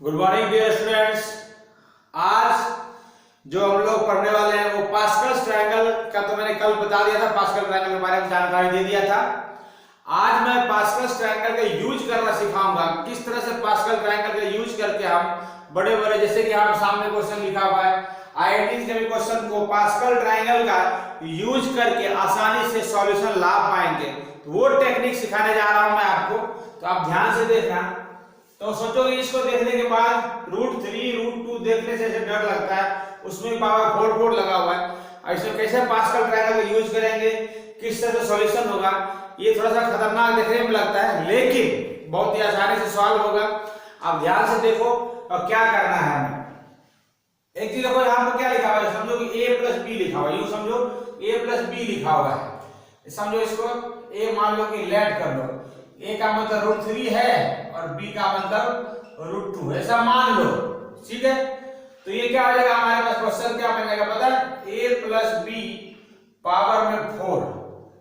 Good morning dear students. आज जो हम लोग पढ़ने वाले हैं वो पास्कल ट्रायंगल का तो मैंने कल बता दिया था, पास्कल ट्रायंगल के बारे में जानकारी दे दिया था। आज मैं पास्कल ट्रायंगल का यूज करना सिखाऊंगा, किस तरह से पास्कल ट्रायंगल का यूज करके हम बड़े बड़े, जैसे कि हम सामने क्वेश्चन लिखा हुआ है आईआईटी के क्वेश्चन को पास्कल ट्रायंगल का यूज करके आसानी से सॉल्यूशन ला पाएंगे। तो वो टेक्निक सिखाने जा रहा हूं मैं आपको, तो आप ध्यान से देखना। तो सोचो कि इसको देखने के बाद √3 √2 देखने से डर लगता है, उसमें पावर 4 लगा हुआ है, और इसमें कैसे पास्कल ट्रायंगल का यूज करेंगे, किस तरह से सॉल्यूशन होगा, ये थोड़ा सा खतरनाक देखने में लगता है, लेकिन बहुत ही आसानी से सॉल्व होगा। आप ध्यान से देखो और क्या करना है हमें। एक चीज देखो, यहाँ पर क्या लिखा हुआ है, समझो कि a + b लिखा हुआ है, यूं समझो a + b लिखा हुआ है। समझो इसको a मान लो कि लेट कर लो, a का मतलब √3 है और b का मतलब √2 है, ऐसा मान लो, ठीक है। तो ये क्या हो जाएगा, हमारे पास क्वेश्चन क्या बन जाएगा पता है, a + b पावर में 4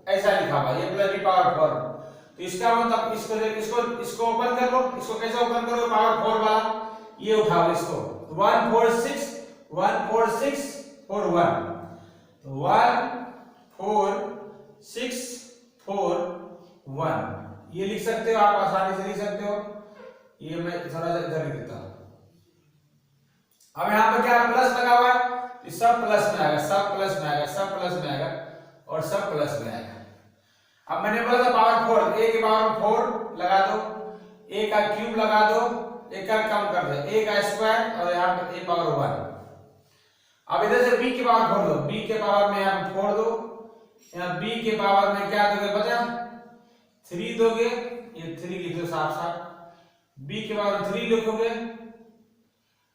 ऐसा लिखा हुआ है, a + b पावर 4। तो इसका मतलब इसको ओपन कर लो, इसको कैसे ओपन करोगे, पावर 4 वाला ये उठाओ, इसको 1 4 6 1 4 6 4 1, 1 4 6 4 1 ये लिख सकते हो, आप आसानी से लिख सकते हो। ये मैं थोड़ा सा इधर लिख देता हूं। अब यहाँ पे क्या प्लस लगा हुआ है, तो सब प्लस में आएगा, सब प्लस में आएगा, सब प्लस में आएगा और सब प्लस में आएगा। अब मैंने बोला था पावर 4, a के पावर 4 लगा दो, a का क्यूब लगा दो, एक का कम कर दो, a का स्क्वायर और यहाँ पे a पावर 1। अब इधर से b के पावर 4 दो, b के पावर में यहाँ पे 4 दो, यहाँ b के पावर में क्या दोगे बचा 3 दोगे, ये 3 लिख दो साफ साफ, b के पावर 3 लिखोगे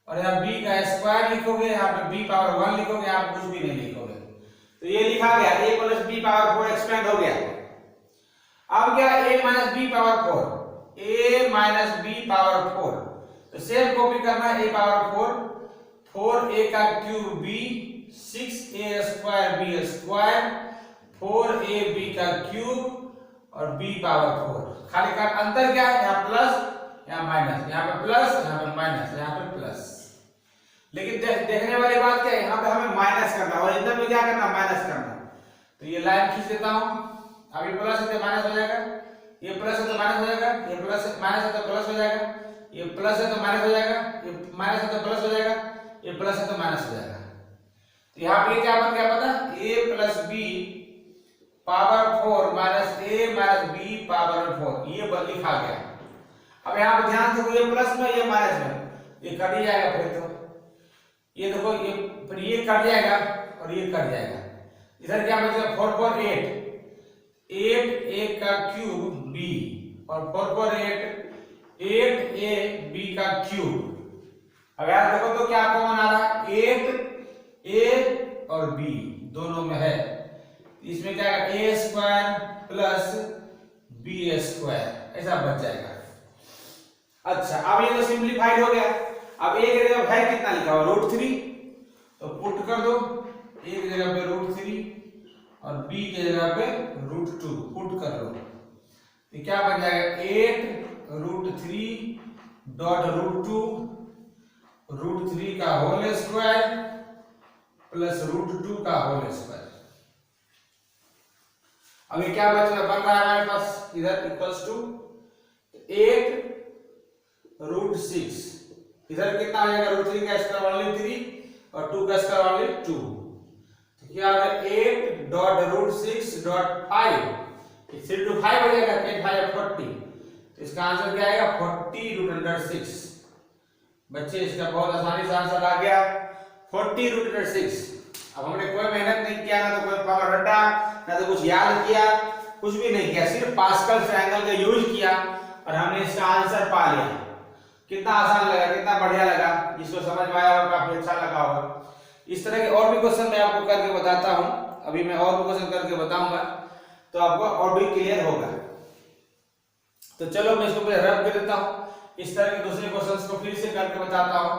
और यहाँ b का स्क्वायर लिखोगे, यहाँ पे b पावर 1 लिखोगे, यहाँ कुछ भी नहीं लिखोगे। तो ये लिखा गया a + b पावर 4 एक्सपेंड हो गया। अब क्या a - b power 4, a - b power 4, तो सेम कॉपी करना, a पावर 4 4a का cube b 6a² b square 4ab का क्यूब और b पावर 4। खाली का अंतर क्या है, यहाँ प्लस यहाँ माइनस, यहाँ पे प्लस यहाँ पे माइनस, यहाँ पे प्लस। लेकिन देखने वाली बात क्या है, यहाँ पे हमें माइनस करना और इधर में क्या करना, माइनस करना। तो ये लाइन खींच देता हूं, अब ये प्लस है तो माइनस हो जाएगा, ये प्लस है तो माइनस हो जाएगा, ये प्लस माइनस है तो प्लस हो जाएगा, ये प्लस है तो माइनस हो जाएगा, ये माइनस है तो प्लस हो जाएगा, ये प्लस है तो माइनस हो जाएगा। तो यहाँ पे क्या बन गया पता, a + b power 4 - a - b power 4, ये लिखा गया। अब यहाँ पे ध्यान देखो, ये प्लस में ये माइनस में, ये कट ही जाएगा फिर तो, ये देखो ये फिर ये कट जाएगा और ये कट जाएगा। इधर क्या बचेगा 4 4 8 8a का क्यूब b और 4 4 8 8ab का क्यूब। अब यार देखो तो क्या कॉमन आ रहा है, 8a और b दोनों में है, इसमें क्या है a² + b² ऐसा बच जाएगा। अच्छा, अब ये तो सिंपलीफाइड हो गया। अब a की जगह है कितना लिखा हुआ √3, तो पुट कर दो, a की जगह पे √3 और b की जगह पे √2 पुट कर लो, तो क्या बन जाएगा 8 √3 डॉट √2 √3 का होल स्क्वायर प्लस √2 का होल स्क्वायर। अब ये क्या बन रहा है हमारे पास, इधर इक्वल्स टू 8 √6, इधर कितना आ जाएगा √3 का स्क्वायर ओनली 3 और 2 का स्क्वायर ओनली 2, तो क्या आ गया 8 डॉट √6 डॉट 5, 3 to 5 हो जाएगा, 8 5 40, तो इसका आंसर क्या आएगा 40√6। बच्चे इसका बहुत आसानी से आंसर आ गया 40√6। अब हमने कोई मेहनत नहीं किया, ना तो कोई पावर रटा, ना तो कुछ याद किया, कुछ भी नहीं किया, सिर्फ पास्कल ट्रायंगल का यूज किया और हमने इसका आंसर पा लिया। कितना आसान लगा, कितना बढ़िया लगा, जिसको समझ में आया होगा काफी अच्छा लगा होगा। इस तरह के और भी क्वेश्चन मैं आपको करके बताता हूं, अभी मैं और भी क्वेश्चन करके बताऊंगा तो आपको और भी क्लियर होगा। तो चलो मैं इसको रब कर देता हूं, इस तरह के दूसरे क्वेश्चंस को फिर से करके बताता हूं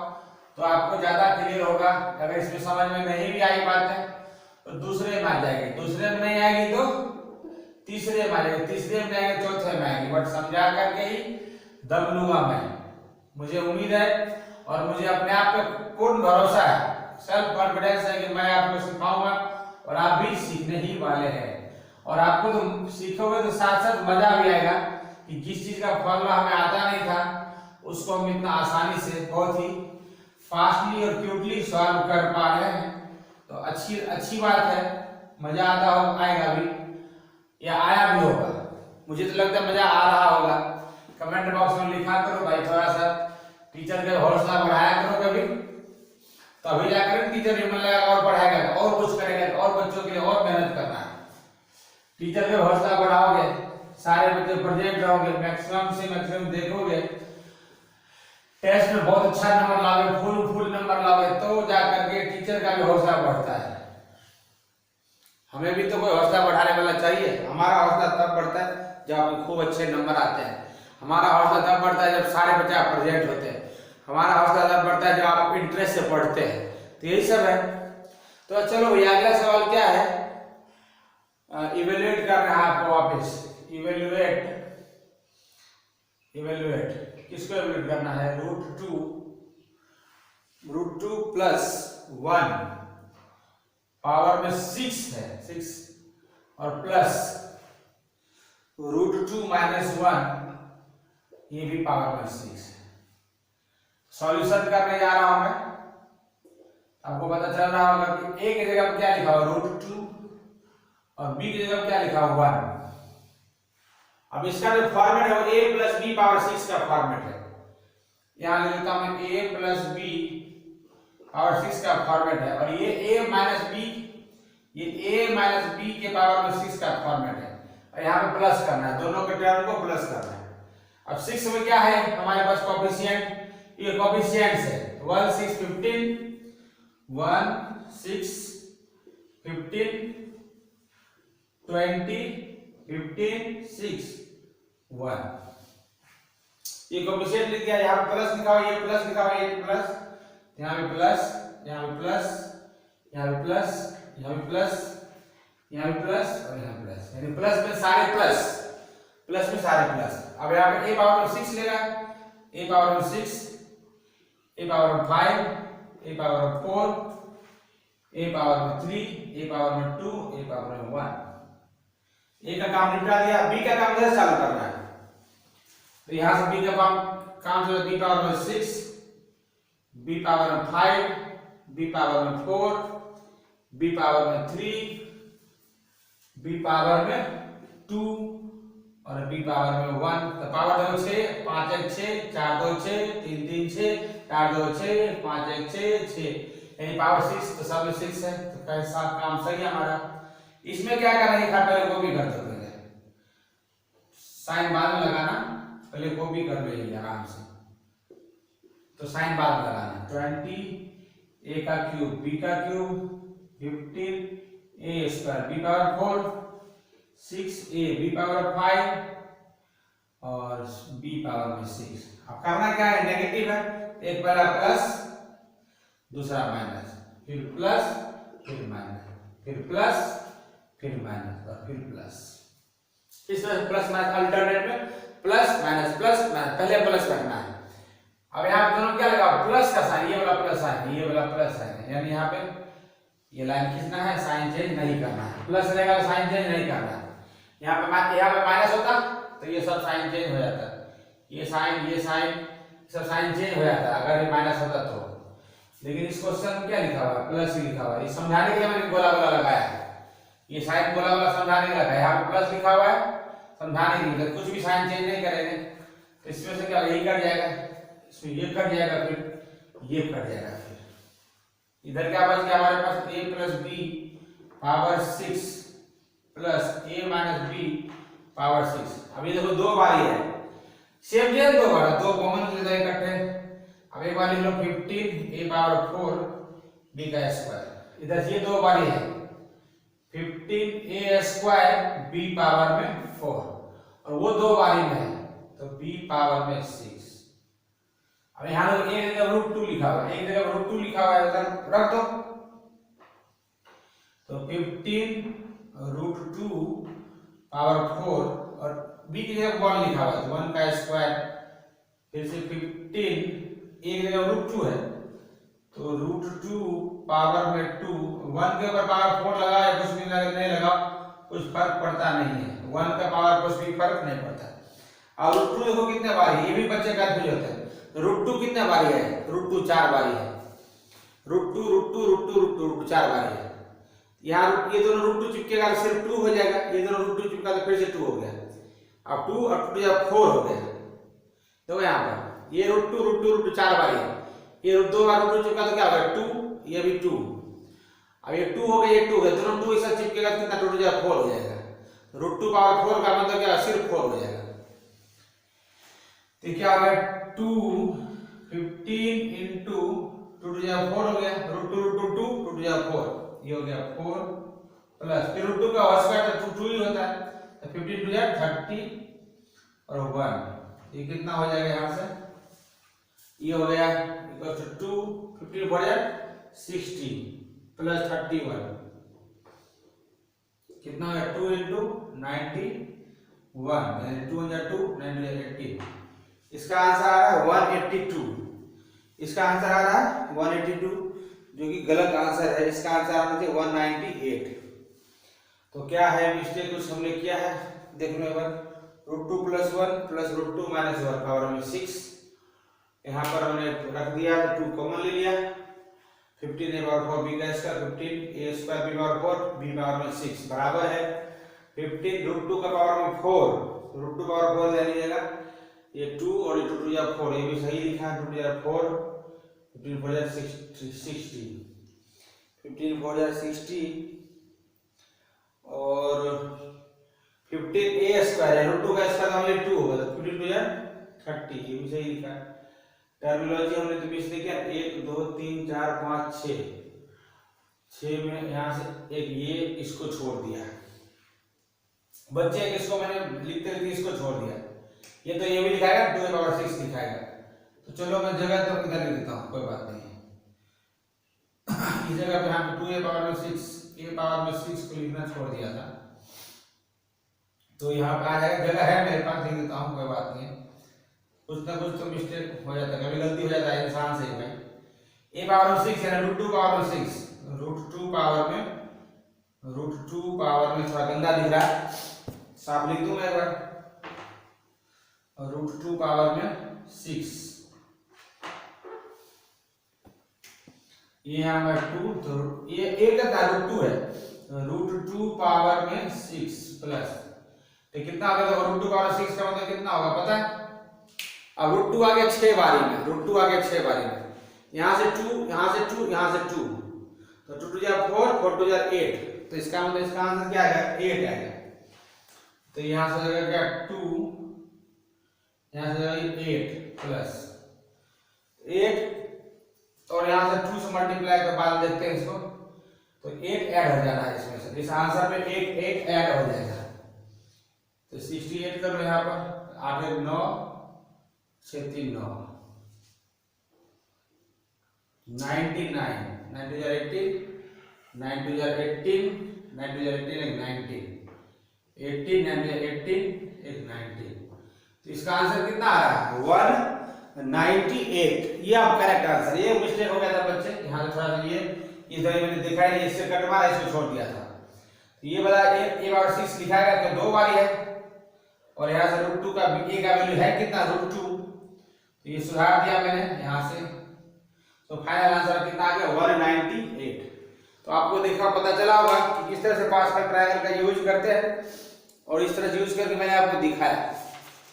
तो आपको ज्यादा क्लियर होगा। अगर इसमें समझ में नहीं भी आई बात है तो दूसरे में आ जाएगी, दूसरे में नहीं आएगी तो तीसरे में आ जाएगी, तीसरे में नहीं आएगी चौथे में आएगी, बट समझा करके ही दम लूंगा मैं। मुझे उम्मीद है और मुझे अपने आप पे पूर्ण भरोसा है, सेल्फ कॉन्फिडेंस है कि मैं आपको सिखाऊंगा और आप भी सीखने ही वाले हैं। और आपको तो सीखोगे तो साथ साथ मजा भी आएगा कि जिस चीज का फॉर्मूला हमें आता नहीं था उसको हम इतना आसानी से बहुत ही फास्टली और क्यूटली सॉल्व कर पा रहे हैं। तो अच्छी बात है, मजा आता हो आएगा भी या आया भी होगा। मुझे तो लगता है मजा आ रहा होगा। कमेंट बॉक्स में लिखा करो भाई, थोड़ा सा टीचर का हौसला बढ़ाया करो कभी, तभी जाकर टीचर भी मन लगाएगा और पढ़ाएगा और कुछ करेगा और बच्चों के लिए और मेहनत करना है। टीचर का हौसला बढ़ाओगे, सारे बच्चे प्रेजेंट रहोगे, मैक्सिमम से मैक्सिमम देखोगे, टेस्ट में बहुत अच्छा नंबर लाओगे, फुल नंबर लाओगे, तो जाकर के टीचर का भी हौसला बढ़ता है। हमें भी तो कोई हौसला बढ़ाने वाला चाहिए। हमारा हौसला तब बढ़ता है जब हमें खूब अच्छे नंबर आते हैं, हमारा हौसला तब बढ़ता है जब सारे बच्चे प्रेजेंट होते हैं, हमारा हौसला तब बढ़ता है जब आप इंटरेस्ट से पढ़ते हैं। तो यही सब है। तो चलो भैया अगला सवाल क्या है, इवेल्युएट करना है आपको वापस। इवेल्युएट किसको इवेल्युएट करना है? √2 प्लस 1 पावर में 6 है, 6 और प्लस √2 माइनस 1 ये भी पावर में 6 है। सॉल्यूशन करने जा रहा हूं मैं, आपको पता चल रहा होगा कि ए की जगह क्या लिखा हुआ √2 और बी की जगह क्या लिखा हुआ 1। अब इसका जो फॉर्मेट है वो a प्लस बी पावर 6 का फॉर्मेट है। यहां ले लेता हूं a प्लस बी पावर 6 का फॉर्मेट है और ये a माइनस बी, ये a माइनस बी के पावर में 6 का फॉर्मेट है और यहाँ पे प्लस करना है, दोनों के टर्म को प्लस करना है। अब 6 में क्या है हमारे पास कोफिशिएंट, ये कोफिशिएंट्स है 1 6 15 1 6 15 20 15 6 1। ये कोफिशिएंट लिख दिया, यहाँ पे प्लस लिखा हुआ, ये प्लस लिखा हुआ, ये प्लस, यहाँ पे प्लस, यहाँ पे प्लस, यहाँ पे प्लस, यहाँ पे प्लस, यहाँ पे प्लस और यहाँ प्लस, यानी प्लस में सारे प्लस, प्लस में सारे प्लस। अब यहाँ पे a पावर में 6 लेगा, a पावर में 6, a पावर में 5, a पावर में 4, a पावर में 3, a पावर में 2, a पावर में 1। ए का काम निपटा दिया, बी का काम कैसे चालू करना है? तो यहां से बी का काम जो है बी पावर में 6, बी पावर में 5, बी पावर में 4, बी पावर में 3, बी पावर में 2 और बी पावर में 1। तो पावर देखो 6, 5 1 6, 4 2 6, 3 3 6, 4 2 6, 5 1 6 6, यानी पावर 6, तो सब में 6 है। तो कैसा काम सही है हमारा। इसमें क्या करना है, पहले कॉपी कर दो, पहले साइन बाद में लगाना, पहले कॉपी कर लो आराम से। तो साइन बाद में लगाना 20 a का क्यूब b का cube 15 a square b power 4 6a b power 5 और b पावर में 6। अब करना क्या है, नेगेटिव है, एक पहला प्लस दूसरा माइनस, फिर प्लस फिर माइनस, फिर प्लस फिर माइनस और फिर प्लस। इस तरह प्लस माइनस अल्टरनेट में प्लस माइनस, पहले प्लस रखना है। अब यहाँ पे दोनों क्या लगा, प्लस का साइन, ये वाला प्लस साइन, ये वाला प्लस साइन, यानी यहाँ पे ये लाइन खींचना है, साइन चेंज नहीं करना है। प्लस रहेगा तो साइन चेंज नहीं करना है। यहाँ पे माइनस होता तो ये सब साइन चेंज हो जाता, ये साइन सब साइन चेंज हो जाता अगर ये माइनस होता तो। लेकिन इस क्वेश्चन में क्या लिखा हुआ है, प्लस ही लिखा हुआ है। ये समझाने के लिए मैंने गोला गोला लगाया है, ये साइन गोला गोला समझाने के लिए लगाया है। यहाँ पे प्लस लिखा हुआ है समझाने के लिए, कुछ भी साइन चेंज नहीं करेंगे। तो इसमें से क्या यही कट जाएगा, इसमें ये कट जाएगा, फिर ये कट जाएगा, फिर इधर क्या बच गया हमारे पास, a plus b power 6 plus a minus b power 6। अब ये देखो दो बारी है, सेम जे दो बार, दो कॉमन ले जाए इकट्ठे। अब एक बार लिख लो 15 a पावर 4 b का स्क्वायर, इधर ये दो बारी है 15a स्क्वायर b पावर में 4 और वो दो बारी में है तो b पावर में 6। अब यहाँ एक जगह √2 लिखा हुआ है, एक जगह √2 लिखा हुआ है, रख दो। तो 15 √2 पावर 4 और b की जगह 1 लिखा हुआ है, 1 का स्क्वायर, फिर से एक जगह रूट 2 है तो रूट 2 पावर में 2, 1 के ऊपर पावर 4 लगा या कुछ भी नहीं लगा कुछ फर्क पड़ता नहीं है, 1 का पावर कुछ भी फर्क नहीं पड़ता। और रूट 2 देखो कितने बारी, ये भी बच्चे कंफ्यूज होते हैं। रूट 2 कितने बारी है, रूट 2 4 बारी है, रूट 2 रूट 2 रूट 2 रूट 2 4 बारी है। यहाँ ये दोनों रूट 2 चिपकेगा तो सिर्फ 2 हो जाएगा, ये दोनों रूट 2 चिपका तो फिर से 2 हो गया, अब 2 और 2 जब 4 हो गया। देखो यहाँ पर ये रूट 2 रूट 2 रूट 2 4 बारी है, ये 2 बार रूट 2 चिपका तो क्या होगा 2, ये भी 2, अब ये 2 हो गया, ये 2 हो गया, दोनों 2 एक साथ चिपकेगा तो कितना 2 2 4 हो जाएगा, रूट 2 पावर 4 का मतलब क्या सिर्फ 4 हो जाएगा। तो क्या होगा 2 15 इंटू 2 2 4 हो गया, रूट 2 रूट 2 2 2 4, ये हो गया 4 प्लस फिर रूट 2 का होल स्क्वायर तो 2 ही होता है, तो 15 2 30 और 1, ये कितना हो जाएगा यहाँ से, ये हो गया इक्वल टू 2 15 4 60 प्लस 31 कितना हो गया 2 इंटू 91 यानी 2 2 9 18, इसका आंसर आ रहा है 182, इसका आंसर आ रहा है 182 जो कि गलत आंसर है, इसका आंसर आना चाहिए 198। तो क्या है मिस्टेक कुछ हमने किया है देखने एक बार, root 2 plus 1 plus root 2 minus 1 power में 6, यहाँ पर हमने रख दिया तो 2 कॉमन ले लिया, 15 a पावर 4 b का square 15 a square b power 4 b power में 6 बराबर है 15 रूट 2 का पावर में 4, रूट 2 पावर 4 ले लीजिएगा, ये 2 और ये 2 2 4, ये भी सही लिखा है 2 2 4 15 4 60 15 4 60 और 15 a स्क्वायर है, रूट 2 का स्क्वायर हमने 2 होगा तो 15 2 30, ये भी सही लिखा है। टर्मिनोलॉजी हमने तो बीच देखा 1 2 3 4 5 6 में यहाँ से एक ये इसको छोड़ दिया बच्चे, इसको मैंने लिखते लिखते इसको छोड़ दिया, ये तो ये भी लिखाएगा 2 की पावर 6 लिखाएगा, तो चलो मैं जगह तो इधर लिख देता हूँ कोई बात नहीं है, इस जगह पे हम 2 की पावर में 6 a पावर में 6 को लिखना छोड़ दिया था, तो यहाँ पे आ जाएगा, जगह है मेरे पास लिख देता हूँ कोई बात नहीं है, कुछ ना कुछ तो मिस्टेक हो जाता है, कभी गलती हो जाता है इंसान से भाई। a पावर में 6 है रूट 2 पावर में 6, रूट 2 पावर में थोड़ा गंदा दिख रहा है, साफ लिख दूं मैं एक बार, रूट 2 पावर में 6, ये यहाँ पर 2 तो ये एक का रूट 2 है, रूट 2 पावर में 6 प्लस तो कितना आ गया, रूट 2 पावर 6 का मतलब कितना होगा पता है, अब रूट 2 आ गया 6 बारी में, रूट 2 आ गया 6 बारी में, यहाँ से 2 यहाँ से 2 यहाँ से 2 तो 2 2 4 4 2 8, तो इसका मतलब इसका आंसर क्या आएगा 8 आएगा, तो यहाँ से आएगा क्या 2 यहाँ से आएगा 8 प्लस 8 और यहाँ से 2 से मल्टीप्लाई कर बाद देखते हैं इसको, तो 8 ऐड हो जाना है इसमें से, इस आंसर में 8 ऐड हो जाएगा, तो 68 कर लो यहाँ पर, आगे 9 6 3 9 99 9 2 18 9 2 18 9 2 18 19 18 9 2 18 19, तो इसका आंसर कितना आ रहा है 198, ये आप करेक्ट आंसर, ये मिस्टेक हो गया था बच्चे, यहाँ से थोड़ा सा ये इधर मैंने दिखाया नहीं, इससे कट मारा इसको छोड़ दिया था, तो ये वाला a पावर 6 लिखाएगा तो 2 बारी है और यहाँ से रूट 2 का a का वैल्यू है कितना रूट 2, तो ये सुधार दिया मैंने यहाँ से, तो फाइनल आंसर कितना आ गया 198। तो आपको देखा पता चला होगा कि किस तरह से पास्कल ट्रायंगल का यूज करते हैं और इस तरह से यूज करके मैंने आपको दिखाया,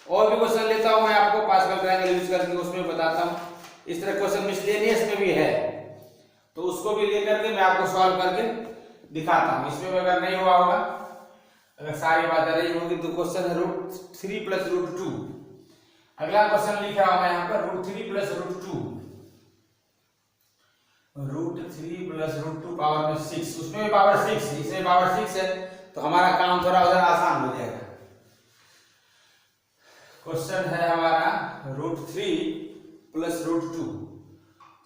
और भी क्वेश्चन लेता हूं मैं आपको पास्कल ट्रायंगल यूज करके उसमें बताता हूं, इस तरह क्वेश्चन मिसलेनियस में भी है तो उसको भी लेकर के मैं आपको सॉल्व करके दिखाता हूं, इसमें भी अगर नहीं हुआ होगा, अगर सारी बातें रही होगी तो क्वेश्चन है रूट 3 प्लस रूट 2, अगला क्वेश्चन लिखा हुआ है यहाँ पर root 3 plus root 2, root 3 plus root 2 power में 6, उसमें भी पावर 6 इसमें पावर 6 है, तो हमारा काम थोड़ा उधर आसान हो जाएगा। क्वेश्चन है हमारा root 3 plus root 2,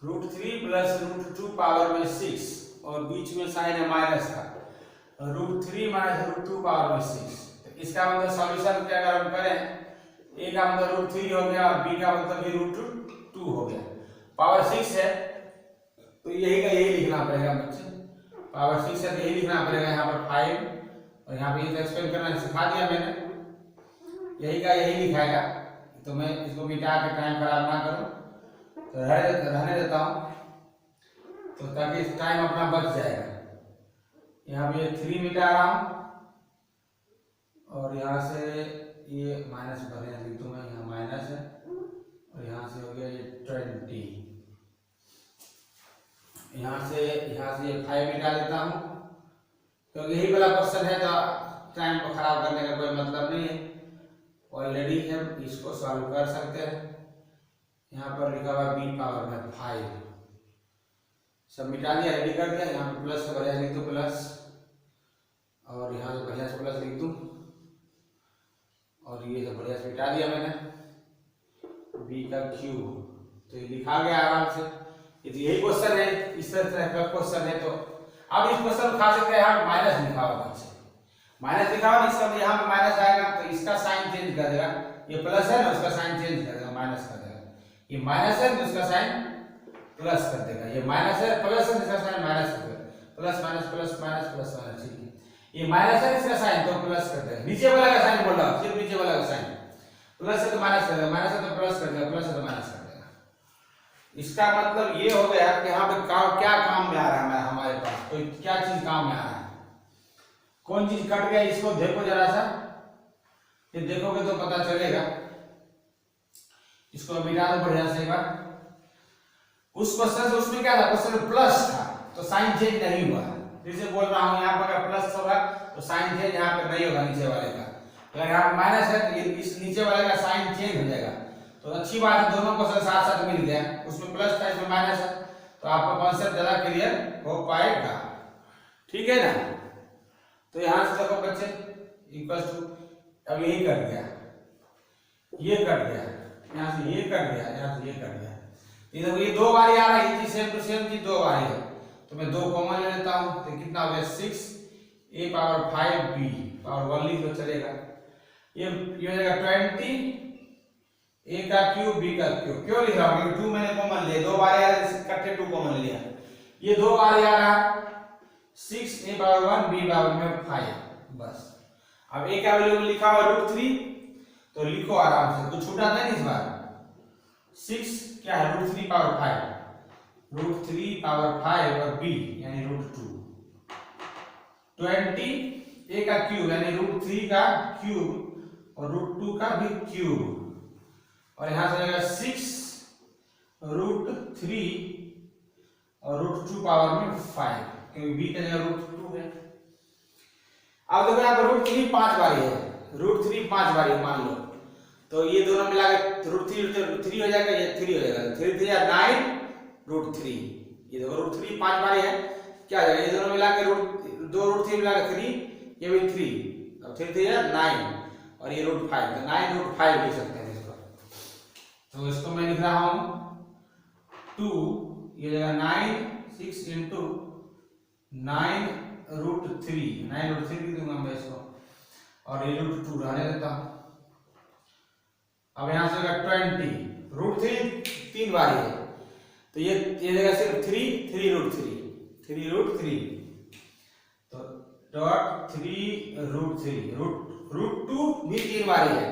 root 3 plus root 2 power में 6 और बीच में साइन है माइनस का, रूट 3 माइनस रूट 2 पावर में 6, तो इसका मतलब सॉल्यूशन क्या अगर हम करें, a का मतलब रूट 3 हो गया और b का मतलब भी रूट 2 हो गया। पावर 6 है तो यही का यही लिखना पड़ेगा बच्चे, पावर 6 है तो यही लिखना पड़ेगा। यहाँ पर 5 और यहाँ पे ये एक्सपेंड करना सिखा दिया मैंने, यही का यही लिखाएगा। तो मैं इसको मिटा के टाइम खराब ना करूं, तो रहने देता हूं, तो ताकि टाइम अपना बच जाएगा। यहाँ पे 3 मिटा रहा हूं और यहाँ से ये माइनस भरे लिख दूं मैं, यहाँ माइनस है और यहाँ से हो गया ये 20, यहाँ से ये 5 मिटा देता हूँ, क्योंकि यही वाला क्वेश्चन है तो टाइम को खराब करने का कोई मतलब नहीं है। ऑलरेडी हम इसको सॉल्व कर सकते हैं। यहाँ पर लिखा हुआ b पावर में 5, सब मिटा दिया, रेडी कर दिया। यहाँ पे प्लस से बढ़िया लिख दूं प्लस, और यहाँ से बढ़िया से प्लस लिख दूं, और ये सब बढ़िया से मिटा दिया मैंने, b का क्यूब। तो ये लिखा गया आराम से। यही क्वेश्चन है, इस तरह का क्वेश्चन है। तो अब इस क्वेश्चन खा सकते हैं, यहाँ माइनस लिखा हुआ बच्चे, माइनस लिखा हुआ, इसका यहाँ पे माइनस आएगा तो इसका साइन चेंज कर देगा। ये प्लस है ना, उसका साइन चेंज कर देगा, माइनस कर देगा। ये माइनस है तो उसका साइन प्लस कर देगा। ये माइनस है, प्लस है, इसका साइन माइनस कर देगा। Plus minus plus minus plus minus, ठीक है। ये माइनस है, इसका साइन तो प्लस कर देगा। नीचे वाला का साइन बोल रहा हूँ, सिर्फ नीचे वाला का साइन। प्लस है तो माइनस कर देगा, माइनस है तो प्लस कर देगा, प्लस है तो माइनस कर देगा। इसका मतलब ये हो गया कि यहाँ पे क्या काम में आ रहा है हमारे पास, कोई क्या चीज काम में आ रहा है, कौन चीज कट गया, इसको देखो जरा सा, ये देखोगे तो पता चलेगा। इसको मिटा दो बढ़िया से एक बार। उस क्वेश्चन से उसमें क्या था, क्वेश्चन प्लस था तो साइन चेंज नहीं हुआ। जैसे बोल रहा हूँ, यहाँ पर अगर प्लस होगा तो साइन चेंज यहाँ पे नहीं होगा नीचे वाले का। अगर यहाँ माइनस है तो ये इस नीचे वाले का साइन चेंज हो जाएगा। तो अच्छी बात है, दोनों क्वेश्चन साथ साथ मिल गया। उसमें प्लस था, इसमें माइनस है, तो आपका कॉन्सेप्ट ज्यादा क्लियर हो पाएगा। ठीक है ना। तो यहाँ से देखो बच्चे, इक्वल टू, अब यही कट गया, ये कट गया, यहाँ से ये कट गया, यहाँ से ये कट गया। देखो ये दो बारी आ रहा है, सेम टू सेम चीज दो बारी है, तो मैं 2 कॉमन ले लेता हूँ। तो कितना हो गया 6 a पावर 5 b पावर 1 लिख लो चलेगा। ये हो जाएगा 20 a का क्यूब b का क्यूब। क्यों लिख रहा हूँ, क्योंकि 2 मैंने कॉमन लिया, दो बार आ रहा है, इकट्ठे 2 कॉमन लिया। ये दो बार आ रहा है 6 a पावर 1 b पावर में 5, बस। अब a का वैल्यू लिखा हुआ √3, तो लिखो आराम से, कुछ छूटा नहीं इस बार। 6 क्या है, √3 पावर 5, √3 पावर 5 और b यानी √2। 20 a का क्यूब यानी √3 का क्यूब और √2 का भी क्यूब, और यहां से आएगा 6 √3 और √2 पावर में 5, क्योंकि b का जगह √2 है। अब देखो यहाँ पर √3 5 बारी है, √3 5 बारी मान लो, तो ये दोनों मिला के √3 हो जाएगा, ये 3 हो जाएगा। 3 3 9 √3, ये देखो √3 5 बारी है, क्या हो जाएगा, ये दोनों मिला के √3 मिला के 3, ये भी 3, अब 3 3 9 और ये √5, तो 9 √5 लिख सकते हैं इसको। तो इसको मैं लिख रहा हूं 2, ये जगह 9 6 into 9 √3 लिख दूंगा मैं इसको, और ये √2 रहने देता हूं। अब यहां से 20 √3 3 बारी है, तो ये जगह सिर्फ 3 √3, तो डॉट 3 √3 √2 भी 3 बारी है,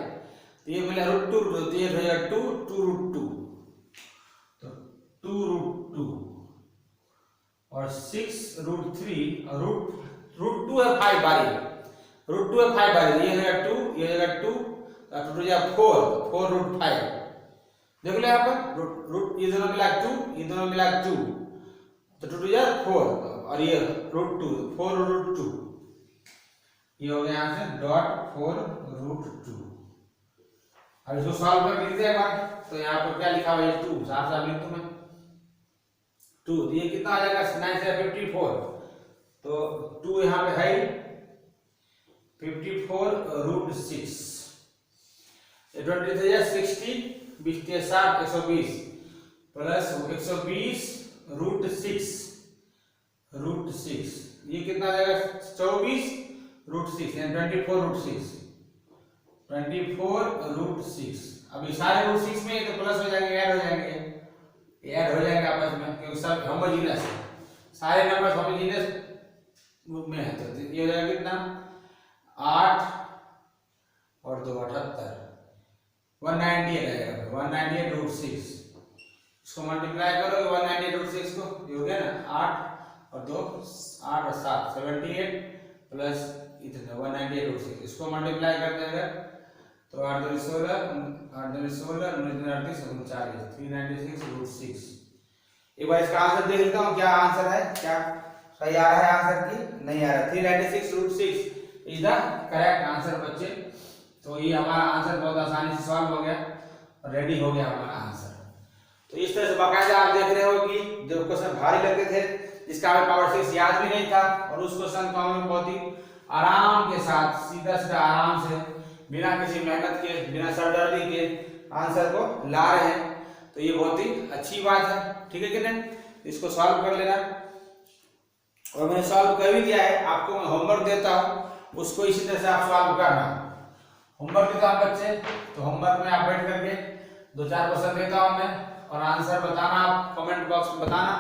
तो ये मिला √2, तो ये हो जाएगा 2 √2, तो 2 √2 और 6 √3 और √2 है 5 बारी, √2 है 5 बारी, ये जगह 2, ये जगह 2, तो या 4 √5। देख लो यहाँ पर ये दोनों मिला 2, ये दोनों मिला 2, तो 2 या 4, और ये √2 4 √2, ये हो गया यहाँ से डॉट 4 √2। अब इसको सॉल्व कर लिखते हैं एक बार। तो यहाँ पर क्या लिखा हुआ है 2, साफ साफ लिख दूं मैं 2, तो ये कितना आ जाएगा 9 से 54, तो 2 यहाँ पे है 54 √6, 23 60 20 60 120 प्लस 120 √6, ये कितना आ जाएगा 24 √6 यानी 24 √6। अब ये सारे √6 में तो प्लस हो जाएंगे, ऐड हो जाएंगे, क्योंकि सब होमोजीनियस है, सारे नंबर होमोजीनियस ग्रुप में है। तो ये हो जाएगा कितना 8 और 2 78, 198 आएगा, 198√6। इसको मल्टीप्लाई करोगे 198√6 को, ये हो गया ना 8 और 2 8 और 7 78 प्लस इतना 198√6। इसको मल्टीप्लाई कर देंगे तो 8 2 16 8 2 16 9 38 39 396√6। एक बार इसका आंसर देख लेता हूँ क्या आंसर है, क्या सही आ रहा है आंसर की नहीं आ रहा। 396√6 इज द करेक्ट आंसर बच्चे। तो ये हमारा आंसर बहुत आसानी से सॉल्व हो गया और रेडी हो गया हमारा आंसर। तो इस तरह से बाकायदा आप देख रहे हो कि जो क्वेश्चन भारी लगते थे, जिसका हमें पावर 6 याद भी नहीं था, और उस क्वेश्चन को हमें बहुत ही आराम के साथ सीधा सीधा आराम से बिना किसी मेहनत के, बिना सरदर्दी के आंसर को ला रहे हैं। तो ये बहुत ही अच्छी बात है, ठीक है कि नहीं। इसको सॉल्व कर लेना, और मैंने सॉल्व कर भी दिया है, आपको मैं होमवर्क देता हूँ, उसको इसी तरह से आप सॉल्व करना। होमवर्क देता हूँ बच्चे, तो होमवर्क में आप बैठ करके 2-4 क्वेश्चन देता हूँ मैं, और आंसर बताना आप कमेंट बॉक्स में बताना।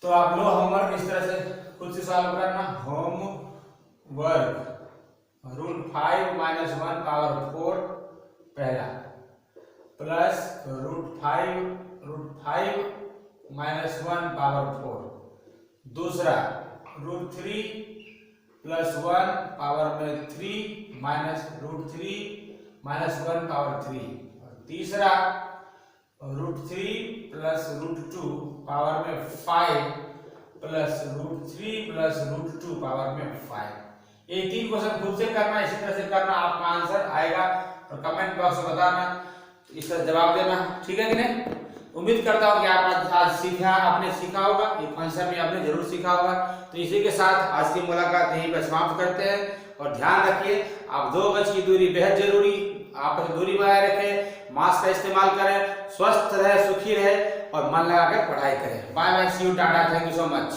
तो आप लो होमवर्क इस तरह से खुद से सॉल्व करना। होमवर्क √5 - 1 पावर 4 पहला, प्लस √5 - 1 पावर 4 दूसरा, √3 + 1 पावर में 3 माइनस √3 - 1 पावर 3, और तीसरा √3 + √2 पावर में 5 प्लस √3 + √2 पावर में 5। ये 3 क्वेश्चन खुद से करना, इसी तरह से करना, आपका आंसर आएगा और कमेंट बॉक्स में बताना, तो इस तरह जवाब देना, ठीक है कि नहीं। उम्मीद करता हूँ कि आप आज सीखा, आपने सीखा होगा, ये कॉन्सेप्ट भी आपने जरूर सीखा होगा। तो इसी के साथ आज की मुलाकात यहीं पर समाप्त करते हैं, और ध्यान रखिए आप 2 गज की दूरी बेहद जरूरी, आप दूरी बनाए रखें, मास्क का इस्तेमाल करें, स्वस्थ रहे, सुखी रहे और मन लगाकर पढ़ाई करें। Bye bye, see you, tata, thank you so much.